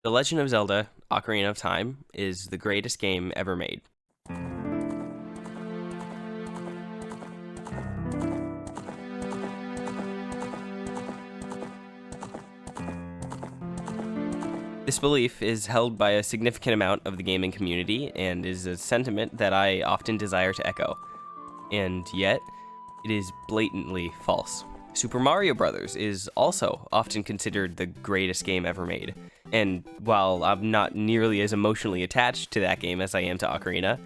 The Legend of Zelda: Ocarina of Time is the greatest game ever made. This belief is held by a significant amount of the gaming community and is a sentiment that I often desire to echo. And yet, it is blatantly false. Super Mario Bros. Is also often considered the greatest game ever made. And while I'm not nearly as emotionally attached to that game as I am to Ocarina,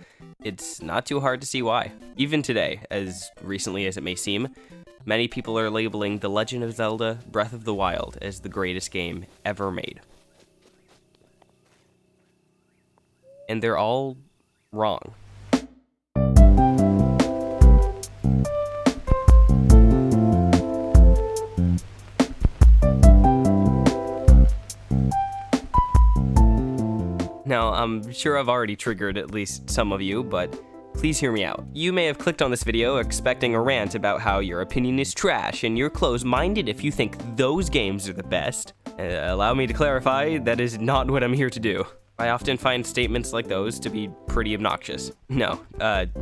it's not too hard to see why. Even today, as recently as it may seem, many people are labeling The Legend of Zelda: Breath of the Wild as the greatest game ever made. And they're all wrong. Now, I'm sure I've already triggered at least some of you, but please hear me out. You may have clicked on this video expecting a rant about how your opinion is trash and you're closed-minded if you think those games are the best. Allow me to clarify, that is not what I'm here to do. I often find statements like those to be pretty obnoxious. No,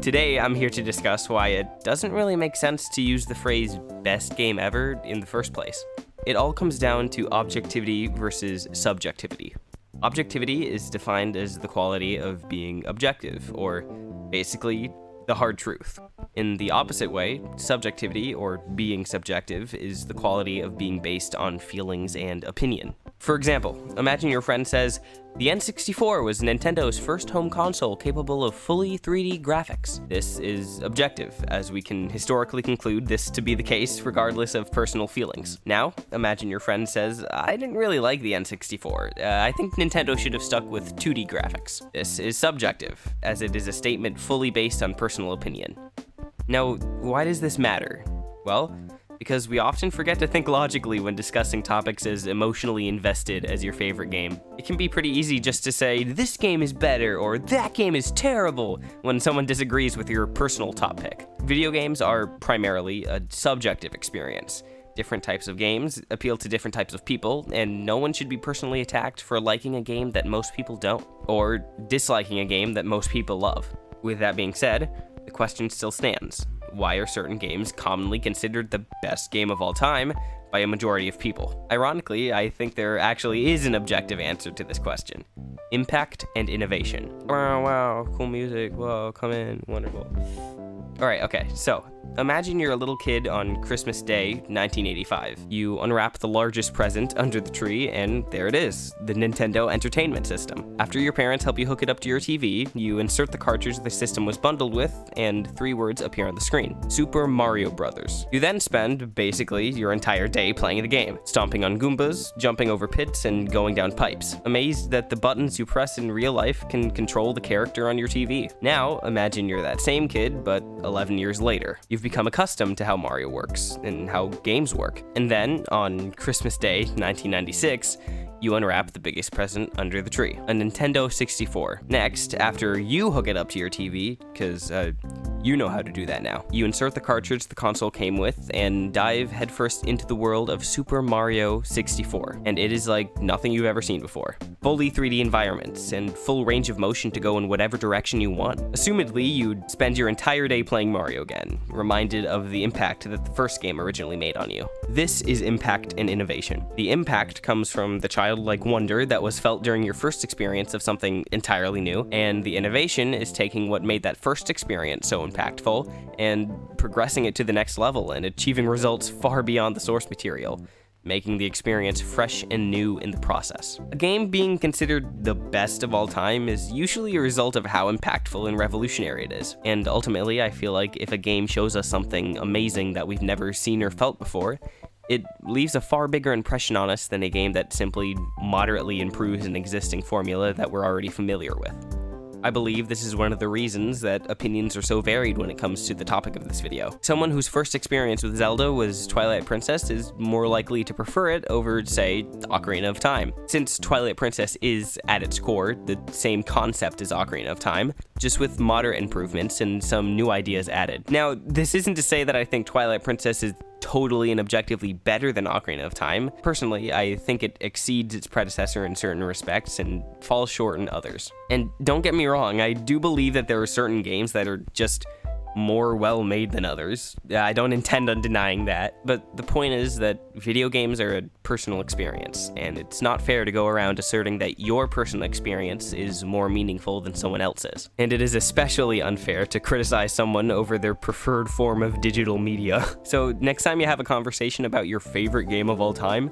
today I'm here to discuss why it doesn't really make sense to use the phrase best game ever in the first place. It all comes down to objectivity versus subjectivity. Objectivity is defined as the quality of being objective, or basically the hard truth. In the opposite way, subjectivity, or being subjective, is the quality of being based on feelings and opinion. For example, imagine your friend says, "The N64 was Nintendo's first home console capable of fully 3D graphics." This is objective, as we can historically conclude this to be the case regardless of personal feelings. Now, imagine your friend says, "I didn't really like the N64. I think Nintendo should have stuck with 2D graphics." This is subjective, as it is a statement fully based on personal opinion. Now, why does this matter? Well, because we often forget to think logically when discussing topics as emotionally invested as your favorite game. It can be pretty easy just to say, "This game is better," or "That game is terrible," when someone disagrees with your personal top pick. Video games are primarily a subjective experience. Different types of games appeal to different types of people, and no one should be personally attacked for liking a game that most people don't, or disliking a game that most people love. With that being said, the question still stands. Why are certain games commonly considered the best game of all time by a majority of people? Ironically, I think there actually is an objective answer to this question. Impact and innovation. Wow, cool music, whoa, come in, wonderful. Alright, okay, so imagine you're a little kid on Christmas Day, 1985. You unwrap the largest present under the tree, and there it is, the Nintendo Entertainment System. After your parents help you hook it up to your TV, you insert the cartridge the system was bundled with, and 3 words appear on the screen: Super Mario Bros. You then spend, basically, your entire day playing the game, stomping on Goombas, jumping over pits, and going down pipes, amazed that the buttons you press in real life can control the character on your TV. Now, imagine you're that same kid, but 11 years later. You've become accustomed to how Mario works and how games work. And then, on Christmas Day, 1996, you unwrap the biggest present under the tree, a Nintendo 64. Next, after you hook it up to your TV, because you know how to do that now, you insert the cartridge the console came with and dive headfirst into the world of Super Mario 64. And it is like nothing you've ever seen before. Fully 3D environments and full range of motion to go in whatever direction you want. Assumedly, you'd spend your entire day playing Mario again, reminded of the impact that the first game originally made on you. This is impact and innovation. The impact comes from the childlike wonder that was felt during your first experience of something entirely new, and the innovation is taking what made that first experience so impactful and progressing it to the next level and achieving results far beyond the source material, making the experience fresh and new in the process. A game being considered the best of all time is usually a result of how impactful and revolutionary it is. And ultimately, I feel like if a game shows us something amazing that we've never seen or felt before, it leaves a far bigger impression on us than a game that simply moderately improves an existing formula that we're already familiar with. I believe this is one of the reasons that opinions are so varied when it comes to the topic of this video. Someone whose first experience with Zelda was Twilight Princess is more likely to prefer it over, say, Ocarina of Time, since Twilight Princess is, at its core, the same concept as Ocarina of Time, just with moderate improvements and some new ideas added. Now, this isn't to say that I think Twilight Princess is totally and objectively better than Ocarina of Time. Personally, I think it exceeds its predecessor in certain respects and falls short in others. And don't get me wrong, I do believe that there are certain games that are just more well-made than others. I don't intend on denying that, but the point is that video games are a personal experience, and it's not fair to go around asserting that your personal experience is more meaningful than someone else's. And it is especially unfair to criticize someone over their preferred form of digital media. So next time you have a conversation about your favorite game of all time,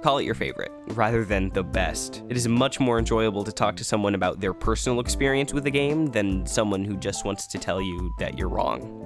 call it your favorite, rather than the best. It is much more enjoyable to talk to someone about their personal experience with the game than someone who just wants to tell you that you're wrong.